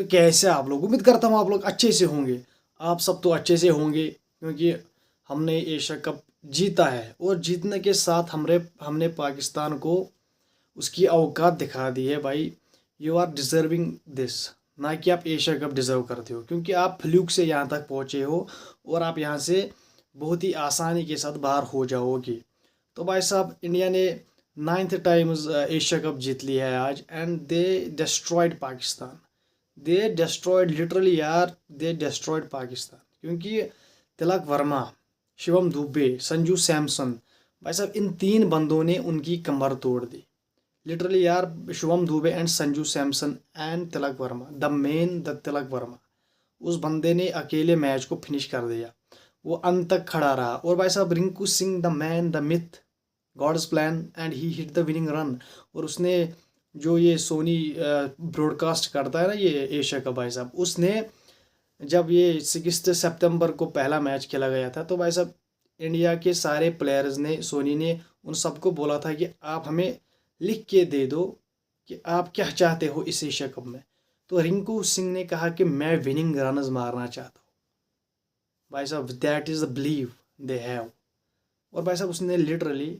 तो कैसे आप लोग, उम्मीद करता हूँ आप लोग अच्छे से होंगे। आप सब तो अच्छे से होंगे क्योंकि हमने एशिया कप जीता है और जीतने के साथ हमने पाकिस्तान को उसकी औकात दिखा दी है भाई। यू आर डिज़र्विंग दिस, ना कि आप एशिया कप डिज़र्व करते हो, क्योंकि आप फ्लूक से यहाँ तक पहुँचे हो और आप यहाँ से बहुत ही आसानी के साथ बाहर हो जाओगे। तो भाई साहब, इंडिया ने 9th टाइम्स एशिया कप जीत लिया है आज, and they destroyed Pakistan. They destroyed literally यार, दे डिस्ट्रॉयड पाकिस्तान। क्योंकि तिलक वर्मा, शिवम दुबे, संजू सैमसन, भाई साहब इन तीन बंदों ने उनकी कमर तोड़ दी लिटरली यार। Shivam Dube and Sanju Samson and Tilak Varma, the Tilak Varma, उस बंदे ने अकेले मैच को फिनिश कर दिया। वो अंत तक खड़ा रहा। और भाई साहब Rinku Singh, the man, the myth, god's plan, and he hit the winning run. और उसने जो ये सोनी ब्रॉडकास्ट करता है ना ये एशिया का, भाई साहब उसने जब ये 6 सितंबर को पहला मैच खेला गया था, तो भाई साहब इंडिया के सारे प्लेयर्स ने, सोनी ने उन सबको बोला था कि आप हमें लिख के दे दो कि आप क्या चाहते हो इस एशिया कप में। तो रिंकू सिंह ने कहा कि मैं विनिंग रनर्स मारना चाहता हूँ। भाई साहब that is the believe they have. और भाई साहब उसने लिटरली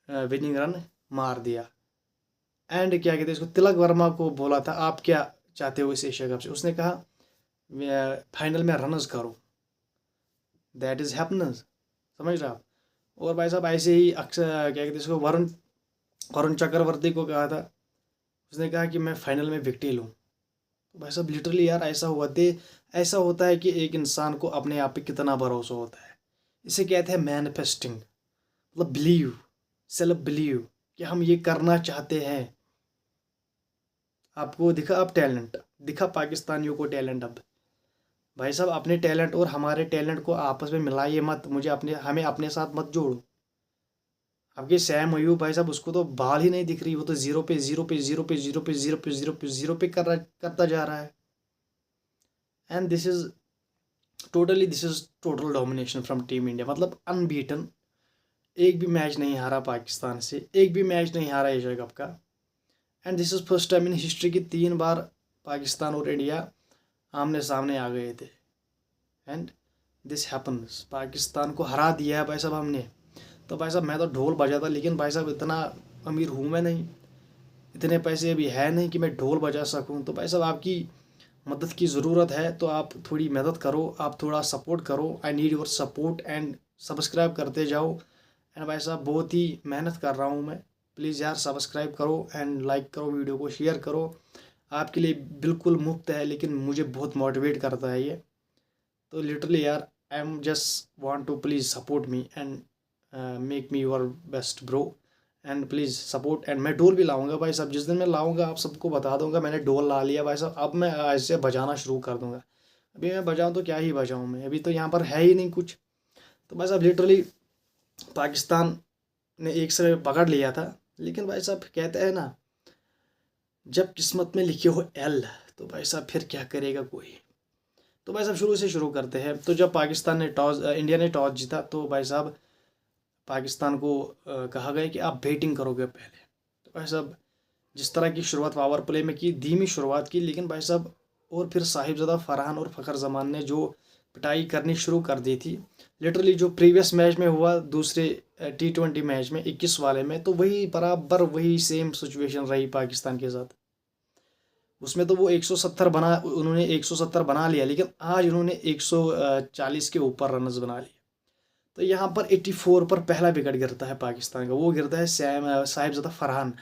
विनिंग रन मार दिया। एंड क्या कहते हैं इसको, तिलक वर्मा को बोला था आप क्या चाहते हो इस एशिया कप से, उसने कहा फाइनल में रनर्स करो। दैट इज़ हैप्पीनेस, समझ रहे आप। और भाई साहब ऐसे ही अक्सर क्या कहते हैं इसको, वरुण वरुण चक्रवर्ती को कहा था, उसने कहा कि मैं फाइनल में विकेट लूँ। तो भाई साहब लिटरली यार ऐसा होता है कि एक इंसान को अपने आप पे कितना भरोसा होता है। इसे कहते हैं मैनिफेस्टिंग, मतलब बिलीव, सेल्फ बिलीव कि हम ये करना चाहते हैं। आपको दिखा, अब टैलेंट दिखा पाकिस्तानियों को टैलेंट। अब भाई साहब अपने टैलेंट और हमारे टैलेंट को आपस में मिलाइए मत, हमें अपने साथ मत जोड़ो। आपके सैम अयूब भाई साहब, उसको तो बाल ही नहीं दिख रही, वो तो जीरो पे जीरो पे जीरो पे जीरो पे जीरो पे जीरो पे जीरो पे करता जा रहा है। And this is total domination from team India, मतलब अनबीटन। एक भी मैच नहीं हारा पाकिस्तान से, एक भी मैच नहीं हारा एशिया कप का। And this is first time in history की 3 बार पाकिस्तान और इंडिया आमने सामने आ गए थे। एंड दिस हैपन्स, पाकिस्तान को हरा दिया है भाई साहब हमने। तो भाई साहब मैं तो ढोल बजाता, लेकिन भाई साहब इतना अमीर हूँ मैं नहीं, इतने पैसे अभी है नहीं कि मैं ढोल बजा सकूँ। तो भाई साहब आपकी मदद की ज़रूरत है, तो आप थोड़ी मदद करो, आप थोड़ा सपोर्ट करो। I need your support and subscribe करते जाओ। एंड भाई साहब बहुत ही मेहनत कर रहा हूँ मैं, प्लीज़ यार सब्सक्राइब करो एंड लाइक करो, वीडियो को शेयर करो। आपके लिए बिल्कुल मुफ्त है, लेकिन मुझे बहुत मोटिवेट करता है ये। तो लिटरली यार I am just want to please support me and make me your best bro. And please support. And मैं ढोल भी लाऊंगा भाई साहब, जिस दिन मैं लाऊंगा आप सबको बता दूंगा मैंने ढोल ला लिया भाई साहब। अब मैं ऐसे बजाना शुरू कर दूंगा। अभी मैं बजाऊं तो क्या ही बजाऊं, मैं अभी तो यहाँ पर है ही नहीं कुछ। तो भाई साहब लिटरली पाकिस्तान ने एक से पकड़ लिया था, लेकिन भाई साहब कहते हैं ना, जब किस्मत में लिखे हो एल, तो भाई साहब फिर क्या करेगा कोई। तो भाई साहब शुरू से शुरू करते हैं। तो जब इंडिया ने टॉस जीता, तो भाई साहब पाकिस्तान को कहा गया कि आप बैटिंग करोगे पहले। तो भाई साहब जिस तरह की शुरुआत पावर प्ले में की, धीमी शुरुआत की, लेकिन भाई साहब और फिर साहिबजादा फरहान और फ़खर जमान ने जो पिटाई करनी शुरू कर दी थी, लिटरली जो प्रीवियस मैच में हुआ, दूसरे T20 मैच में 21 वाले में, तो वही बराबर वही सेम सिचुएशन रही पाकिस्तान के साथ। उसमें तो वो 170 बना, उन्होंने 170 बना लिया, लेकिन आज उन्होंने 140 के ऊपर रनस बना लिए। तो यहाँ पर 84 पर पहला विकेट गिरता है पाकिस्तान का। वो गिरता है साहिबजादा फरहान,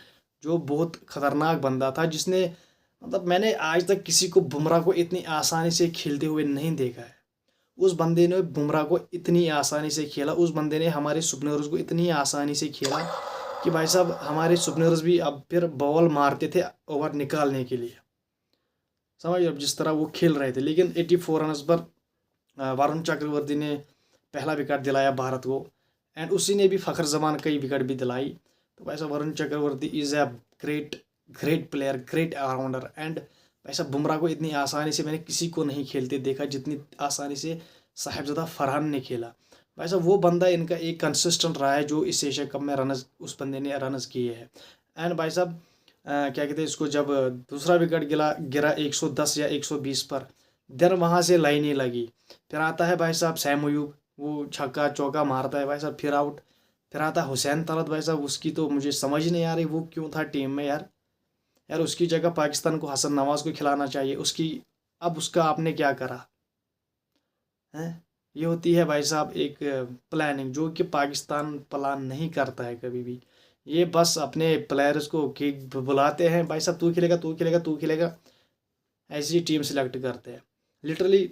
जो बहुत खतरनाक बंदा था, जिसने मतलब मैंने आज तक किसी को बुमराह को इतनी आसानी से खेलते हुए नहीं देखा है। उस बंदे ने बुमराह को इतनी आसानी से खेला, उस बंदे ने हमारे सुपनर्स को इतनी आसानी से खेला कि भाई साहब हमारे सुपनर्स भी अब फिर बॉल मारते थे ओवर निकालने के लिए, समझ अब जिस तरह वो खेल रहे थे। लेकिन 84 रन पर वरुण चक्रवर्ती ने पहला विकेट दिलाया भारत को, एंड उसी ने भी फ़खर जमान कई विकेट भी दिलाई। तो भाई साहब Varun Chakravarthy is a great player, great allrounder. And भाई साहब बुमराह को इतनी आसानी से मैंने किसी को नहीं खेलते देखा जितनी आसानी से साहिबजादा फरहान ने खेला। भाई साहब वो बंदा इनका एक कंसिस्टेंट रहा है, जो इस एशिया कप में रनस, उस बंदे ने रनस किए हैं। एंड भाई साहब क्या कहते हैं इसको, जब दूसरा विकेट गिरा 110 या 120 पर, देन वहाँ से लाइनें लगी। फिर आता है भाई साहब सैम अयूब, वो छक्का चौका मारता है भाई साहब, फिर आउट। फिर आता है हुसैन तलत भाई साहब, उसकी तो मुझे समझ नहीं आ रही वो क्यों था टीम में यार। यार उसकी जगह पाकिस्तान को हसन नवाज को खिलाना चाहिए उसकी। अब उसका आपने क्या करा है। ये होती है भाई साहब एक प्लानिंग, जो कि पाकिस्तान प्लान नहीं करता है कभी भी। ये बस अपने प्लेयर्स को कि बुलाते हैं भाई साहब, तू खेलेगा तू खेलेगा तू खेलेगा, ऐसी टीम सेलेक्ट करते हैं। लिटरली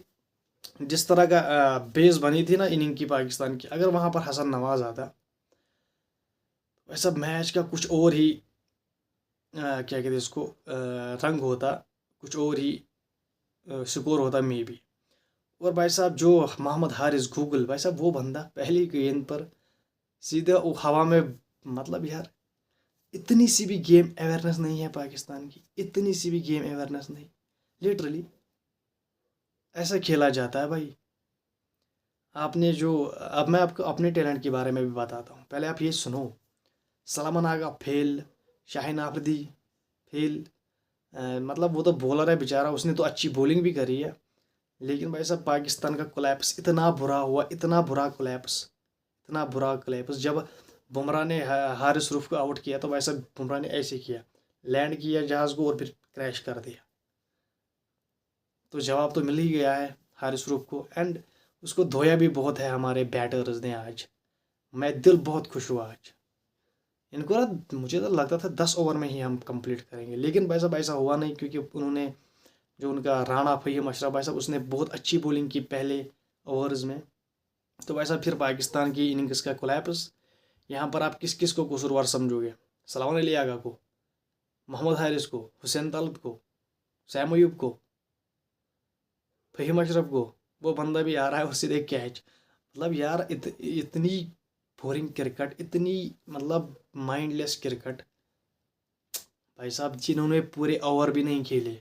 जिस तरह का बेस बनी थी ना इनिंग की पाकिस्तान की, अगर वहाँ पर हसन नवाज आता, वैसा मैच का कुछ और ही क्या कहते हैं इसको, रंग होता, कुछ और ही स्कोर होता मे बी। और भाई साहब जो मोहम्मद हारिस गूगल, भाई साहब वो बंदा पहली गेंद पर सीधे वो हवा में, मतलब यार इतनी सी भी गेम अवेयरनेस नहीं है पाकिस्तान की, इतनी सी भी गेम अवेयरनेस नहीं। लिटरली ऐसा खेला जाता है भाई। आपने जो, अब मैं आपको अपने टैलेंट के बारे में भी बताता हूँ, पहले आप ये सुनो। सलमान आगा फेल, शाहीन आफरीदी फेल। मतलब वो तो बॉलर है बेचारा, उसने तो अच्छी बॉलिंग भी करी है, लेकिन भाई साहब पाकिस्तान का कोलैप्स इतना बुरा हुआ, इतना बुरा कोलैप्स, इतना बुरा कोलैप्स। जब बुमराह ने हारिस रूफ को आउट किया तो भाई साहब बुमराह ने ऐसे किया, लैंड किया जहाज़ को और फिर क्रैश कर दिया। तो जवाब तो मिल ही गया है हारिस रूफ को, एंड उसको धोया भी बहुत है हमारे बैटर्स ने आज। मैं दिल बहुत खुश हुआ आज। इनको ना, मुझे तो लगता था 10 ओवर में ही हम कंप्लीट करेंगे, लेकिन भाई साहब ऐसा हुआ नहीं, क्योंकि उन्होंने जो उनका राणा फहीम अशरफ भाई साहब, उसने बहुत अच्छी बॉलिंग की पहले ओवर्स में। तो भाई साहब फिर पाकिस्तान की इनिंग्स का कोलैप्स। यहाँ पर आप किस किस को कसूरवार समझोगे? सलामान अली आगा को, मोहम्मद हारिस को, हुसैन तलत को, सैम अयूब को, फहीम अशरफ को? वो बंदा भी आ रहा है और सीधे कैच। मतलब यार इतनी बोरिंग क्रिकेट, इतनी मतलब माइंडलेस क्रिकेट। भाई साहब जिन्होंने पूरे ओवर भी नहीं खेले,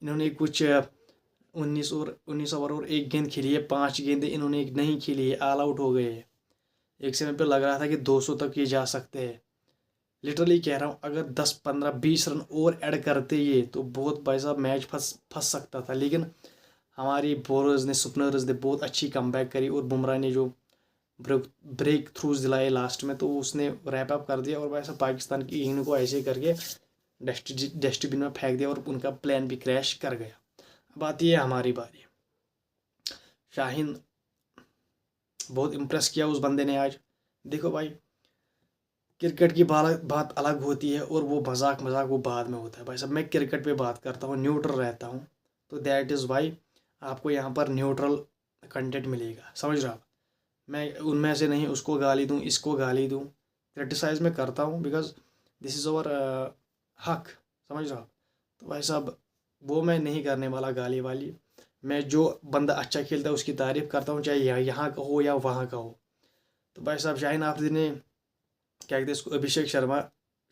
इन्होंने कुछ 19 ओवर और एक गेंद खेली है, 5 गेंदें इन्होंने नहीं खेली है, ऑल आउट हो गए हैं। एक समय पे लग रहा था कि 200 तक ये जा सकते हैं। लिटरली कह रहा हूँ, अगर 10 15 20 रन और ऐड करते ये, तो बहुत भाई साहब मैच फंस फंस सकता था। लेकिन हमारी बॉलर्स ने, सुपनर्स ने बहुत अच्छी कमबैक करी, और बुमराह ने जो ब्रेक थ्रूज दिलाए लास्ट में, तो उसने रैप अप कर दिया। और भाई साहब पाकिस्तान की इनिंग को ऐसे करके डस्टबिन में फेंक दिया, और उनका प्लान भी क्रैश कर गया। अब आती है हमारी बारी। शाहीन बहुत इम्प्रेस किया उस बंदे ने आज। देखो भाई, क्रिकेट की बात अलग होती है, और वो मजाक मजाक वो बाद में होता है। भाई साहब मैं क्रिकेट पे बात करता हूँ, न्यूट्रल रहता हूँ, तो दैट इज़ वाई आपको यहाँ पर न्यूट्रल कंटेंट मिलेगा, समझ रहा आप? मैं उनमें से नहीं उसको गाली दूँ, इसको गाली दूँ, क्रिटिसाइज में करता हूँ, बिकॉज दिस इज़ ओवर हक, समझ रहा आप? तो भाई साहब वो मैं नहीं करने वाला गाली वाली। मैं जो बंदा अच्छा खेलता है उसकी तारीफ़ करता हूँ, चाहे यहाँ का हो या वहाँ का हो। तो भाई साहब शाहीन आफरीदी ने, क्या कहते हैं इसको, अभिषेक शर्मा,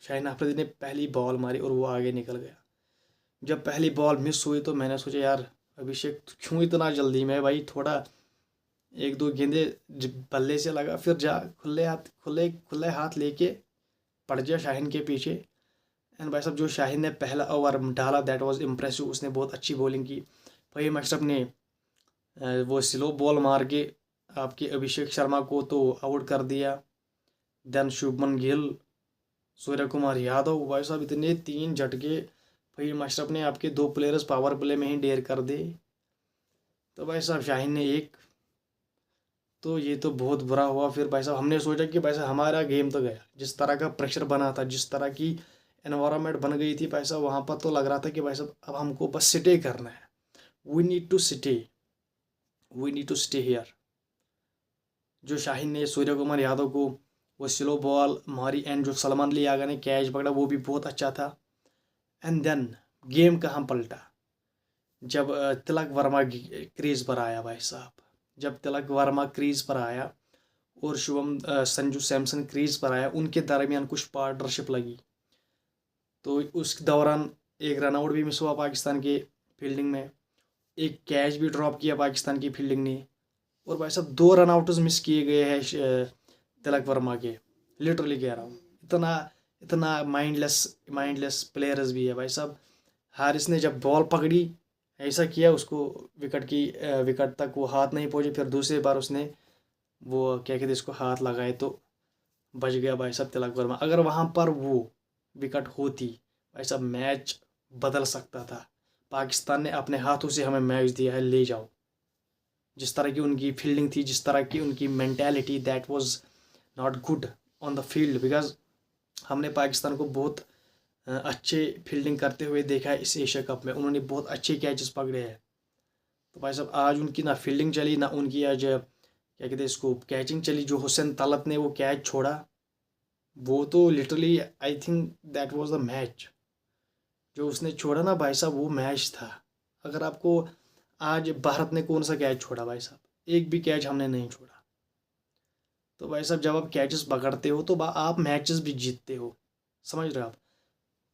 शाहीन आफरीदी ने पहली बॉल मारी और वो आगे निकल गया। जब पहली बॉल मिस हुई तो मैंने सोचा यार अभिषेक क्यों इतना जल्दी में भाई, थोड़ा एक दो गेंदे बल्ले से लगा, फिर जा खुले हाथ लेके पड़ गया शाहीन के पीछे। एंड भाई साहब जो शाहीन ने पहला ओवर डाला, दैट वाज इम्प्रेसिव, उसने बहुत अच्छी बॉलिंग की। फहीम अशरफ ने वो स्लो बॉल मार के आपके अभिषेक शर्मा को तो आउट कर दिया। देन शुभमन गिल, सूर्य कुमार यादव, भाई साहब इतने 3 झटके फहीम अशरफ ने आपके 2 प्लेयर्स पावर प्ले में ही डेयर कर दे। तो भाई साहब शाहीन ने एक, तो ये तो बहुत बुरा हुआ। फिर भाई साहब हमने सोचा कि भाई साहब हमारा गेम तो गया, जिस तरह का प्रेशर बना था, जिस तरह की एनवायरनमेंट बन गई थी भाई साहब, वहाँ पर तो लग रहा था कि भाई साहब अब हमको बस स्टे करना है। We need to stay, we need to stay here. जो शाहीन ने सूर्य कुमार यादव को वो स्लो बॉल मारी, एंड जो सलमान अली आगा ने कैच पकड़ा वो भी बहुत अच्छा था। एंड देन गेम कहाँ पलटा, जब तिलक वर्मा क्रीज पर आया भाई साहब। जब तिलक वर्मा क्रीज पर आया और संजू सैमसन क्रीज पर आया, उनके दरमियान कुछ पार्टनरशिप लगी, तो उस दौरान एक रनआउट भी मिस हुआ पाकिस्तान के फील्डिंग में, एक कैच भी ड्रॉप किया पाकिस्तान की फील्डिंग ने। और भाई साहब 2 रनआउट्स मिस किए गए हैं तिलक वर्मा के। लिटरली कह रहा हूँ, इतना इतना माइंडलेस प्लेयर्स भी है भाई साहब। हारिस ने जब बॉल पकड़ी, ऐसा किया उसको विकेट तक वो हाथ नहीं पहुंचे, फिर दूसरी बार उसने वो क्या कहते इसको हाथ लगाए तो बच गया भाई साहब तिलक वर्मा। अगर वहाँ पर वो विकेट होती भाई साहब, मैच बदल सकता था। पाकिस्तान ने अपने हाथों से हमें मैच दिया है, ले जाओ। जिस तरह की उनकी फील्डिंग थी, जिस तरह की उनकी mentality, that was not good on the field. Because हमने पाकिस्तान को बहुत अच्छे फील्डिंग करते हुए देखा है इस एशिया कप में। उन्होंने बहुत अच्छे कैचेस पकड़े हैं। तो भाई साहब आज उनकी ना फील्डिंग चली, ना उनकी आज क्या कहते हैं इसको कैचिंग चली। जो हुसैन तलत ने वो कैच छोड़ा, वो तो literally I think that was the match. जो उसने छोड़ा ना भाई साहब, वो मैच था। अगर आपको आज भारत ने कौन सा कैच छोड़ा भाई साहब, एक भी कैच हमने नहीं छोड़ा। तो भाई साहब जब आप कैचेस पकड़ते हो तो आप मैचेस भी जीतते हो, समझ रहे हो आप।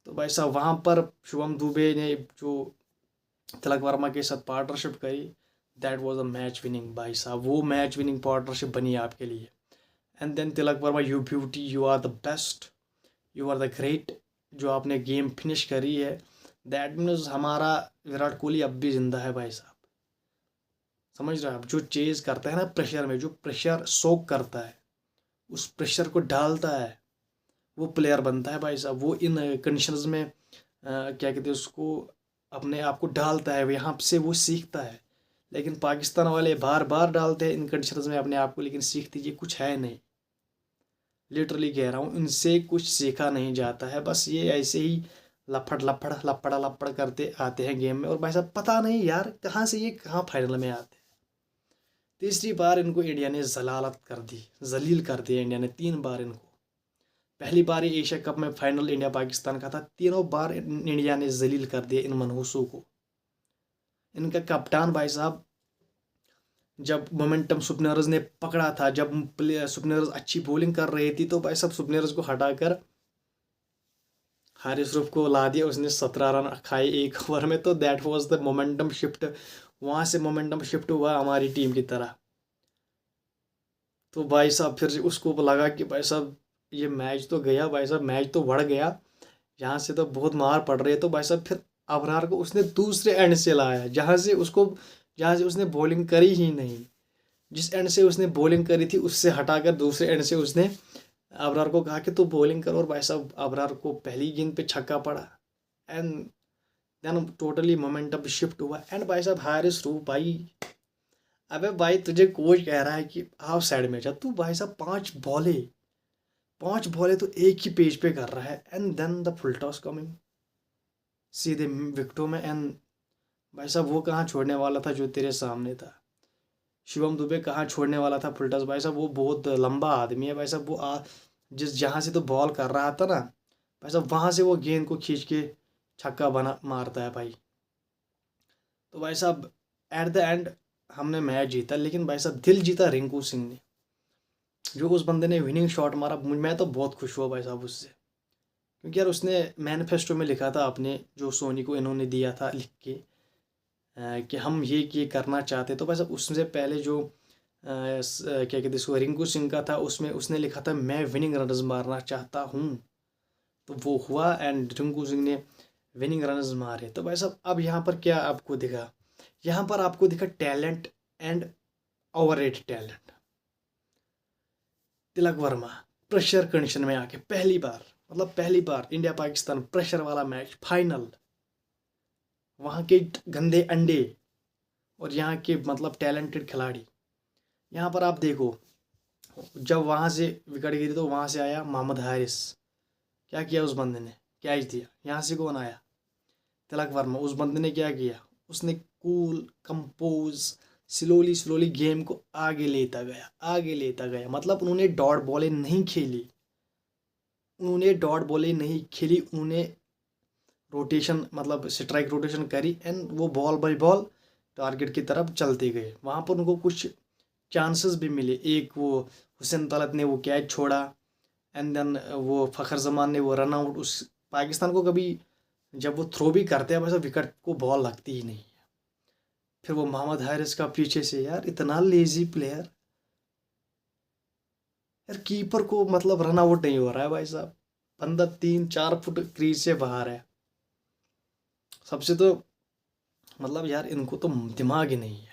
तो भाई साहब वहाँ पर शुभम दुबे ने जो तिलक वर्मा के साथ पार्टनरशिप करी, that was a match winning भाई साहब। वो मैच विनिंग पार्टनरशिप बनी आपके लिए। And then Tilak Varma, you beauty, you are the best, you are the great. जो आपने गेम फिनिश करी है, दैट मीन्स हमारा विराट कोहली अब भी जिंदा है भाई साहब। समझ रहे हैं आप। जो चेज करता है ना प्रेशर में, जो प्रेशर सोक करता है, उस प्रेशर को डालता है, वो प्लेयर बनता है भाई साहब। वो इन कंडीशंस में क्या कहते हैं उसको, अपने आप को डालता है, यहाँ से वो सीखता है। लेकिन पाकिस्तान वाले बार बार डालते हैं इन कंडीशंस में अपने आप को, लेकिन सीखती ये कुछ है नहीं। लिटरली कह रहा हूँ, इनसे कुछ सीखा नहीं जाता है। बस ये ऐसे ही लपड़ करते आते हैं गेम में। और भाई साहब पता नहीं यार कहाँ से ये कहाँ फाइनल में आते हैं। तीसरी बार इनको इंडिया ने जलालत कर दी, जलील कर दिया इंडिया ने 3 बार इनको। पहली बार ये एशिया कप में फाइनल इंडिया पाकिस्तान का था, तीनों बार इंडिया ने जलील कर दिया इन मनहूसों को। इनका कप्तान भाई साहब, जब मोमेंटम सुपनर्स ने पकड़ा था, जब सुपनर्स अच्छी बॉलिंग कर रही थी, तो भाई साहब सुपनर्स को हटाकर हारिस रूफ को ला दिया। उसने 17 रन खाए एक ओवर में। तो that was the momentum shift. वहाँ से मोमेंटम शिफ्ट हुआ हमारी टीम की तरह। तो भाई साहब फिर उसको लगा कि भाई साहब ये मैच तो गया, भाई साहब मैच तो बढ़ गया, यहाँ से तो बहुत मार पड़ रही है। तो भाई साहब फिर अबरार को उसने दूसरे एंड से लाया, जहाँ से उसने बॉलिंग करी ही नहीं। जिस एंड से उसने बॉलिंग करी थी उससे हटाकर दूसरे एंड से उसने अबरार को कहा कि तू बॉलिंग करो। और भाई साहब अबरार को पहली गेंद पे छक्का पड़ा। And then totally momentum shift हुआ। एंड भाई साहब हारिस रूफ भाई, अबे भाई तुझे कोच कह रहा है कि आप साइड में जा, तू भाई साहब 5 बॉले तो एक ही पेज पे कर रहा है। And then the full toss coming सीधे विकेटों में। एंड भाई साहब वो कहाँ छोड़ने वाला था जो तेरे सामने था। शिवम दुबे कहाँ छोड़ने वाला था फुल टॉस। भाई साहब वो बहुत लंबा आदमी है भाई साहब। वो जिस जहाँ से तो बॉल कर रहा था ना भाई साहब, वहाँ से वो गेंद को खींच के छक्का बना मारता है भाई। तो भाई साहब एट द एंड हमने मैच जीता, लेकिन भाई साहब दिल जीता रिंकू सिंह ने। जो उस बंदे ने विनिंग शॉट मारा, मैं तो बहुत खुश हुआ भाई साहब उससे। क्योंकि यार उसने मैनिफेस्टो में लिखा था अपने, जो सोनी को इन्होंने दिया था लिख के कि हम ये करना चाहते। तो भाई साहब उससे पहले जो क्या कहते इसको रिंकू सिंह का था, उसमें उसने लिखा था मैं विनिंग रनर्स मारना चाहता हूँ। तो वो हुआ एंड रिंकू सिंह ने विनिंग रनर्स मारे। तो भाई साहब अब यहाँ पर क्या आपको दिखा, यहाँ पर आपको दिखा talent and overrated talent. Tilak Varma pressure condition में आके पहली बार इंडिया पाकिस्तान प्रेशर वाला मैच फाइनल, वहाँ के गंदे अंडे और यहाँ के टैलेंटेड खिलाड़ी। यहाँ पर आप देखो, जब वहाँ से विकेट गिरी तो वहाँ से आया मोहम्मद हारिस। क्या किया उस बंदे ने, कैच दिया। यहाँ से कौन आया, तिलक वर्मा। उस बंदे ने क्या किया, उसने कूल कंपोज स्लोली गेम को आगे लेता गया। उन्होंने डॉट बॉलें नहीं खेली, उन्होंने रोटेशन स्ट्राइक रोटेशन करी। एंड वो बॉल बाई बॉल टारगेट की तरफ चलते गए। वहाँ पर उनको कुछ चांसेस भी मिले। एक वो हुसैन तलत ने वो कैच छोड़ा, एंड देन वो फ़खर जमान ने वो रन आउट। उस पाकिस्तान को कभी जब वो थ्रो भी करते हैं वैसे विकेट को बॉल लगती ही नहीं है। फिर वो मोहम्मद हारिस का पीछे से, यार इतना लेजी प्लेयर, यार कीपर को रन आउट नहीं हो रहा है भाई साहब। बंदा 3-4 फुट क्रीज से बाहर है। सबसे तो मतलब यार इनको तो दिमाग ही नहीं है।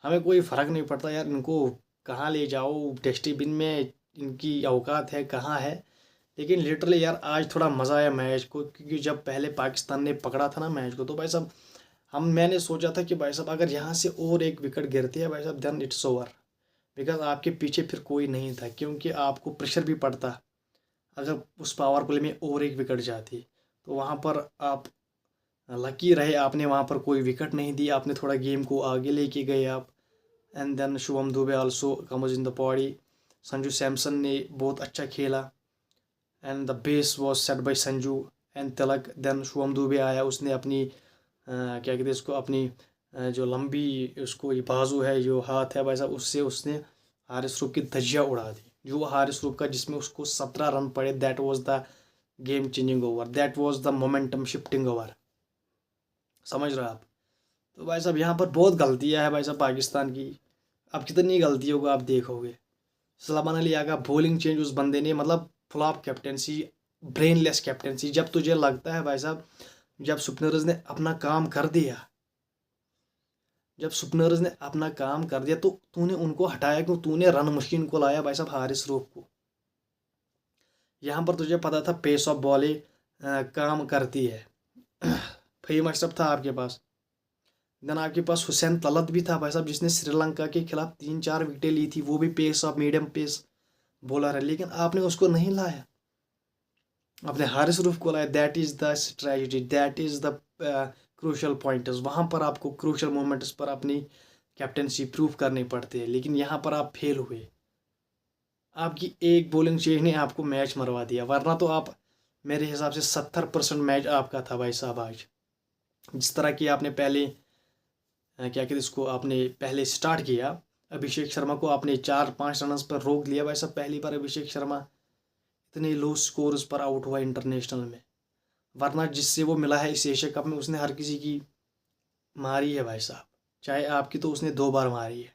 हमें कोई फ़र्क नहीं पड़ता यार, इनको कहाँ ले जाओ डस्टबिन में, इनकी औकात है कहाँ है। लेकिन लिटरली यार आज थोड़ा मज़ा आया मैच को, क्योंकि जब पहले पाकिस्तान ने पकड़ा था ना मैच को, तो भाई साहब मैंने सोचा था कि भाई साहब अगर यहाँ से और एक विकेट गिरती है भाई साहब, देन इट्स ओवर। बिकॉज आपके पीछे फिर कोई नहीं था, क्योंकि आपको प्रेशर भी पड़ता अगर उस पावर प्ले में और एक विकेट जाती। तो वहाँ पर आप लकी रहे, आपने वहाँ पर कोई विकेट नहीं दी, आपने थोड़ा गेम को आगे लेके गए आप। And then Shubham Dube also comes in the body. Sanju Samson ने बहुत अच्छा खेला, and the base was set by Sanju and Tilak. Then Shubham Dube आया, उसने अपनी क्या कहते हैं इसको, अपनी जो लंबी उसको ये बाजू है, जो हाथ है भाई साहब, उससे उसने हारिस रूफ की धज्जियाँ उड़ा दी। जो हारिस रूफ का जिसमें उसको 17 रन पड़े, that was the game changing over, that was the momentum shifting over. समझ रहे हो आप? तो भाई साहब यहाँ पर बहुत गलतियाँ है भाई साहब पाकिस्तान की। अब कितनी गलती होगा आप देखोगे। सलमान अली आगा बॉलिंग चेंज उस बंदे ने, मतलब फ्लॉप कैप्टेंसी, ब्रेनलेस कैप्टेंसी। जब तुझे लगता है भाई साहब, जब सुपनर्स ने अपना काम कर दिया, जब सुपनर्स ने अपना काम कर दिया, तो तूने उनको हटाया क्यों? तूने रन मशीन को लाया भाई साहब, हारिस रूफ को। यहाँ पर तुझे पता था पेस ऑफ बॉल काम करती है। फहीम अशरफ था आपके पास, देन आपके पास हुसैन तलत भी था भाई साहब, जिसने श्रीलंका के खिलाफ 3-4 विकेटें ली थी। वो भी pace of medium pace bowler है, लेकिन आपने उसको नहीं लाया, आपने हारिस रूफ को लाया। That is the strategy, that is the crucial points. वहाँ पर आपको क्रूशल मोमेंट्स पर अपनी कैप्टनसी प्रूव करनी पड़ती है, लेकिन यहाँ पर आप फेल हुए। आपकी एक बॉलिंग चेंज ने आपको मैच मरवा दिया, वरना तो आप, मेरे हिसाब से 70% मैच आपका था भाई साहब आज। जिस तरह की आपने पहले क्या कहते इसको, आपने पहले स्टार्ट किया, अभिषेक शर्मा को आपने 4-5 रन पर रोक लिया भाई साहब। पहली बार अभिषेक शर्मा इतने लो स्कोर्स पर आउट हुआ इंटरनेशनल में, वरना जिससे वो मिला है इस एशिया कप में, उसने हर किसी की मारी है भाई साहब। चाहे आपकी तो उसने 2 बार मारी है,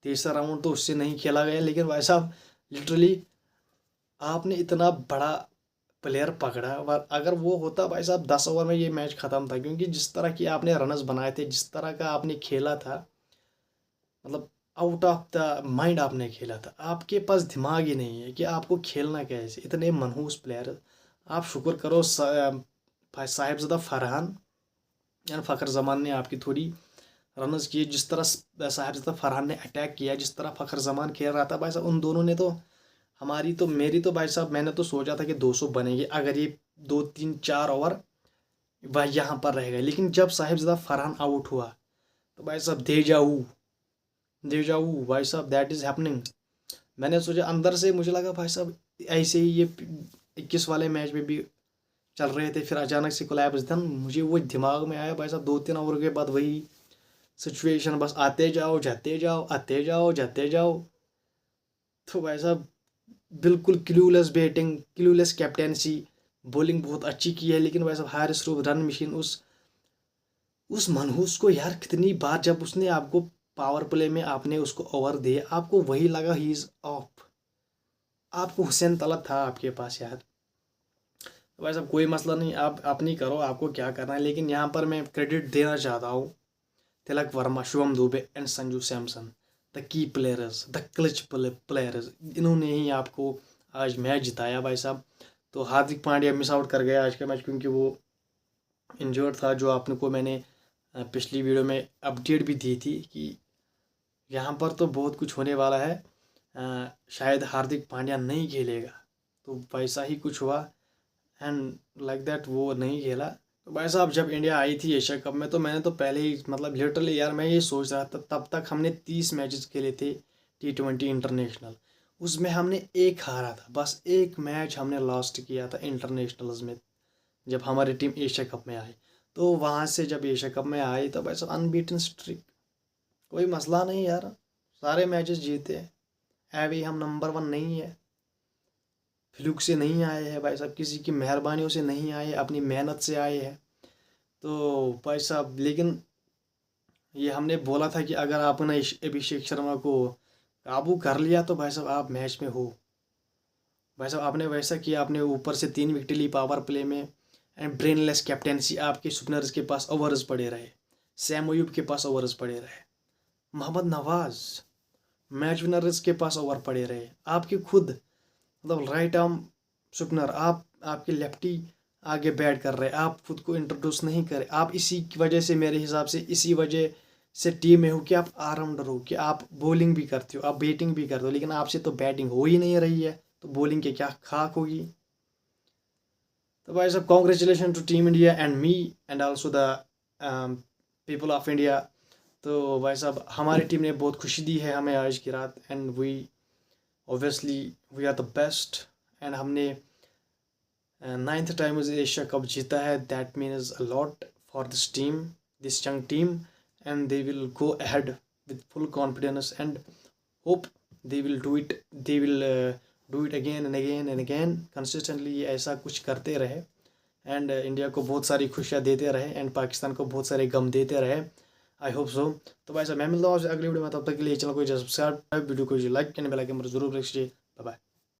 तीसरा राउंड तो उससे नहीं खेला गया। लेकिन भाई साहब लिटरली आपने इतना बड़ा प्लेयर पकड़ा, अगर वो होता भाई साहब 10 ओवर में ये मैच ख़त्म था। क्योंकि जिस तरह की आपने रनर्स बनाए थे, जिस तरह का आपने खेला था, मतलब आउट ऑफ द माइंड आपने खेला था। आपके पास दिमाग ही नहीं है कि आपको खेलना कैसे। इतने मनहूस प्लेयर, आप शुक्र करो साहिबजादा फरहान या फ़खर जमान ने आपकी थोड़ी रनर्स किए। जिस तरह साहिबजादा फरहान ने अटैक किया, जिस तरह फ़खर जमान खेल रहा था भाई साहब, उन दोनों ने तो हमारी तो, मेरी तो भाई साहब, मैंने तो सोचा था कि 200 बनेंगे अगर ये 2-3-4 ओवर भाई यहाँ पर रह गए। लेकिन जब साहिबजादा फरहान आउट हुआ, तो भाई साहब दे जाऊ भाई साहब, दैट इज़ हैपनिंग। मैंने सोचा अंदर से, मुझे लगा भाई साहब ऐसे ही ये 21 वाले मैच में भी चल रहे थे, फिर अचानक से कोलैप्स। देन मुझे वो दिमाग में आया भाई साहब, 2-3 ओवर के बाद वही सिचुएशन, बस आते जाओ जाते जाओ, आते जाओ जाते जाओ। तो भाई साहब बिल्कुल clueless batting, clueless captaincy. Bowling बहुत अच्छी की है, लेकिन भाई साहब हारिस रूफ रन मशीन, उस मनहूस को यार कितनी बार जब उसने आपको पावर प्ले में आपने उसको ओवर दिए, आपको वही लगा ही इज ऑफ। आपको हुसैन तलब था आपके पास यार। तो भाई साहब कोई मसला नहीं, आप अपनी करो, आपको क्या करना है। लेकिन यहाँ पर मैं क्रेडिट देना चाहता हूँ Tilak Varma, Shubham Dube and Sanju Samson, the key players, the clutch players. इन्होंने ही आपको आज मैच जिताया भाई साहब। तो हार्दिक पांड्या मिस आउट कर गया आज का मैच, क्योंकि वो इंजर्ड था। जो आपने को मैंने पिछली वीडियो में अपडेट भी दी थी कि यहाँ पर तो बहुत कुछ होने वाला है, शायद हार्दिक पांड्या नहीं खेलेगा। तो वैसा ही कुछ हुआ, एंड लाइक दैट वो नहीं खेला। तो भाई साहब जब इंडिया आई थी एशिया कप में, तो मैंने तो पहले ही, मतलब लिटरली यार मैं ये सोच रहा था, तब तक हमने 30 मैचेस खेले थे T20 इंटरनेशनल, उसमें हमने एक हारा था, बस एक मैच हमने लॉस्ट किया था इंटरनेशनल्स में, जब हमारी टीम एशिया कप में आई। तो वहाँ से जब एशिया कप में आई, तो भाई साहब अनबीटन स्ट्रिक, कोई मसला नहीं यार, सारे मैचेस जीते हैं। अभी हम नंबर 1 नहीं है, फ्लूक से नहीं आए हैं भाई साहब, किसी की मेहरबानियों से नहीं आए, अपनी मेहनत से आए हैं। तो भाई साहब लेकिन ये हमने बोला था कि अगर आपने अभिषेक शर्मा को काबू कर लिया, तो भाई साहब आप मैच में हो। भाई साहब आपने वैसा किया, आपने ऊपर से 3 विकेट ली पावर प्ले में। एंड ब्रेनलेस कैप्टेंसी, आपके स्पिनर्स के पास ओवर्स पड़े रहे, सैम अयूब के पास ओवर्स पड़े रहे, मोहम्मद नवाज मैच विनर्स के पास ओवर पड़े रहे, आपके खुद मतलब राइट आर्म स्पिनर, आपके लेफ्टी आगे बैट कर रहे, आप खुद को इंट्रोड्यूस नहीं करे। आप इसी की वजह से, मेरे हिसाब से इसी वजह से टीम में हो कि आप ऑलराउंडर हो, कि आप बॉलिंग भी करते हो, आप बैटिंग भी करते हो, लेकिन आपसे तो बैटिंग हो ही नहीं रही है, तो बॉलिंग की क्या खाक होगी। तो भाई साहब congratulation to team India and me and also the people of India. तो भाई साहब हमारी टीम ने बहुत खुशी दी है हमें आज की रात, and we obviously we are the best. And हमने 9th टाइम एशिया कप जीता है, that means a lot for this team, this young team, and they will go ahead with full confidence and hope they will do it, they will do it again and again and again consistently, ऐसा कुछ करते रहे and India को बहुत सारी खुशियाँ देते रहे एंड पाकिस्तान को बहुत सारे गम देते रहे। I hope so. तो भाई साहब मैं मिलता हूँ आपसे अगली वीडियो में, तब तक के लिए चैनल को सब्सक्राइब, वीडियो को लाइक करने बेल आइकन पर जरूर प्रेस कीजिए। Bye bye.